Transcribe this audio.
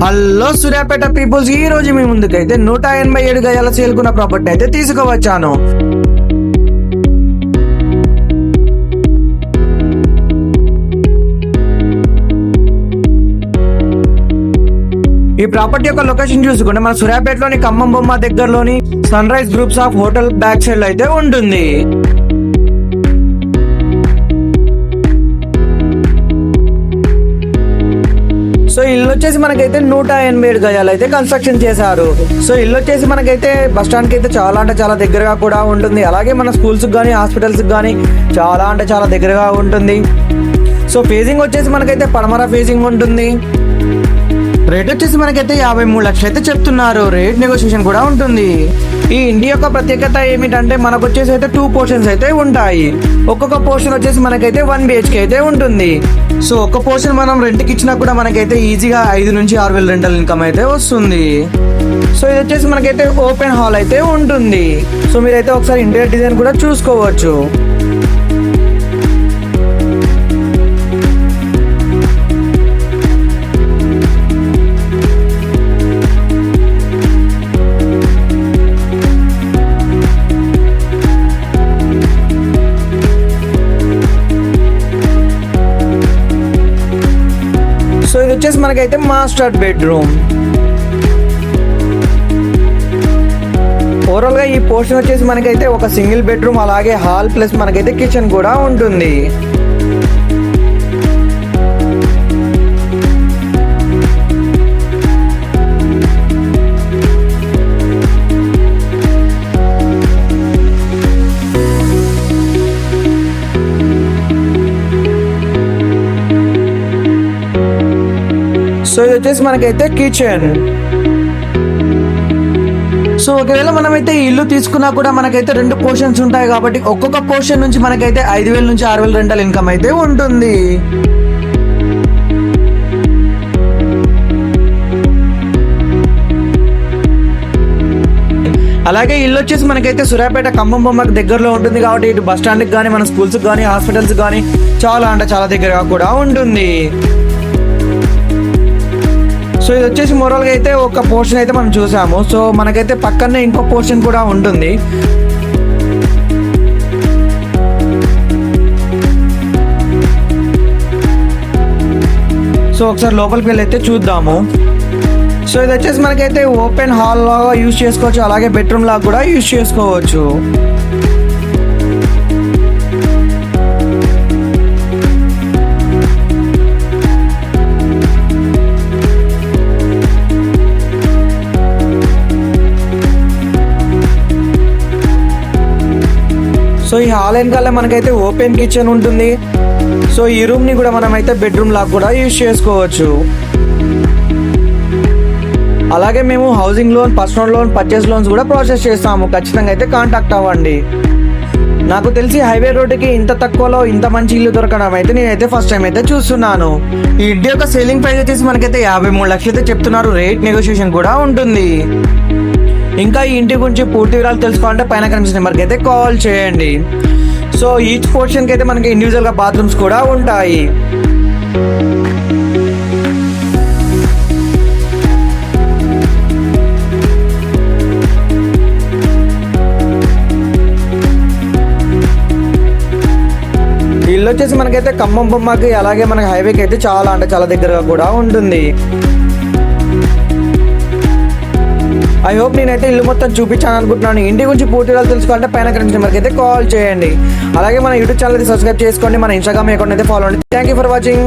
Hello Suryapet peoples, ఈ రోజు మీ ముందుకైతే 187 గజాల సేల్కున్న ప్రాపర్టీ అయితే తీసుకువచ్చాను. ఈ ప్రాపర్టీ యొక్క లొకేషన్ చూసుకుంటే మన సూర్యాపేటలోని ఖమ్మం బొమ్మ దగ్గరలోని sunrise groups of hotel back side లో అయితే ఉంటుంది. సో ఇల్లు వచ్చేసి మనకైతే 187 గజాలు అయితే కన్స్ట్రక్షన్ చేశారు. సో ఇల్లు వచ్చేసి మనకైతే బస్ స్టాండ్ కి అయితే చాలా అంటే చాలా దగ్గరగా కూడా ఉంటుంది. అలాగే మన స్కూల్స్ కానీ హాస్పిటల్స్ కానీ చాలా అంటే చాలా దగ్గరగా ఉంటుంది. సో ఫేజింగ్ వచ్చేసి మనకైతే పడమర ఫేజింగ్ ఉంటుంది. రేట్ వచ్చేసి మనకైతే 53 లక్షలు అయితే చెప్తున్నారు. రేట్ నెగోషియేషన్ కూడా ఉంటుంది. ఈ ఇంటి యొక్క ప్రత్యేకత ఏమిటంటే మనకు వచ్చేసి అయితే 2 పోర్షన్స్ అయితే ఉంటాయి. ఒక్కొక్క పోర్షన్ వచ్చేసి మనకైతే 1 BHK అయితే ఉంటుంది. సో ఒక్క పోర్షన్ మనం రెంట్కి ఇచ్చినా కూడా మనకైతే ఈజీగా 5 నుంచి 6 వేల రెంటల్ ఇన్కమ్ అయితే వస్తుంది. సో ఇది వచ్చేసి మనకైతే ఓపెన్ హాల్ అయితే ఉంటుంది. సో మీరైతే ఒకసారి ఇంటీరియర్ డిజైన్ కూడా చూసుకోవచ్చు. సో ఇది వచ్చేసి మనకైతే మాస్టర్ బెడ్రూమ్. ఓవరాల్ గా ఈ పోర్షన్ వచ్చేసి మనకైతే ఒక సింగిల్ బెడ్రూమ్, అలాగే హాల్ ప్లస్ మనకైతే కిచెన్ కూడా ఉంటుంది. సో ఇది వచ్చేసి మనకైతే కిచెన్. సో ఒకవేళ మనమైతే ఇల్లు తీసుకున్నా కూడా మనకైతే 2 పోర్షన్స్ ఉంటాయి కాబట్టి ఒక్కొక్క పోర్షన్ నుంచి మనకైతే 5,000 నుంచి 6,000 రెంటల్ ఇన్కమ్ అయితే ఉంటుంది. అలాగే ఇల్లు వచ్చేసి మనకైతే సూర్యాపేట ఖమ్మం బొమ్మకి దగ్గరలో ఉంటుంది కాబట్టి ఇటు బస్ స్టాండ్కి కానీ మన స్కూల్స్కి కానీ హాస్పిటల్స్ కానీ చాలా అంటే చాలా దగ్గరగా కూడా ఉంటుంది. సో ఇది వచ్చేసి మోరల్గా అయితే ఒక పోర్షన్ అయితే మనం చూసాము. సో మనకైతే పక్కనే ఇంకో పోర్షన్ కూడా ఉంటుంది. సో ఒకసారి లోపలికి వెళ్ళి అయితే చూద్దాము. సో ఇది వచ్చేసి మనకైతే ఓపెన్ హాల్ లాగా యూజ్ చేసుకోవచ్చు, అలాగే బెడ్రూమ్ లాగా కూడా యూజ్ చేసుకోవచ్చు. సో ఈ హాల్ వెనకాల మనకైతే ఓపెన్ కిచెన్ ఉంటుంది. సో ఈ రూమ్ ని కూడా మనం అయితే బెడ్రూమ్ లాగా కూడా యూజ్ చేసుకోవచ్చు. అలాగే మేము housing loan, personal loan, purchase loans కూడా ప్రాసెస్ చేస్తాము. ఖచ్చితంగా అయితే కాంటాక్ట్ అవ్వండి. నాకు తెలిసి హైవే రోడ్డుకి ఇంత తక్కువలో ఇంత మంచి ఇల్లు దొరకడం అయితే నేనైతే ఫస్ట్ టైం అయితే చూస్తున్నాను. ఈ ఇంటి యొక్క సేలింగ్ ప్రైస్ వచ్చేసి మనకైతే 53 లక్షలు అయితే చెప్తున్నారు. రేట్ నెగోషియేషన్ కూడా ఉంటుంది. ఇంకా ఈ ఇంటి గురించి పూర్తి వివరాలు తెలుసుకోవాలంటే పైన కనిపిస్తున్న నెంబర్కి అయితే కాల్ చేయండి. సో ఈచ్ పోర్షన్కి అయితే మనకి ఇండివిజువల్గా బాత్రూమ్స్ కూడా ఉంటాయి. ఇల్లు వచ్చేసి మనకైతే ఖమ్మం బొమ్మకి అలాగే మనకి హైవేకి అయితే చాలా అంటే చాలా దగ్గరగా కూడా ఉంటుంది. ఐ హోప్ నేనైతే ఇల్లు మొత్తం చూపించాను అనుకుంటున్నాను. ఇంటి గురించి పూర్తి వివరాలు తెలుసుకోవాలంటే పైన కనిపించిన నెంబర్కి అయితే కాల్ చేయండి. అలాగే మన యూట్యూబ్ ఛానల్ అయితే సబ్స్క్రైబ్ చేసుకోండి. మన ఇన్స్టాగ్రామ్ అకౌంట్ అయితే ఫాలో అండి. Thank you for watching.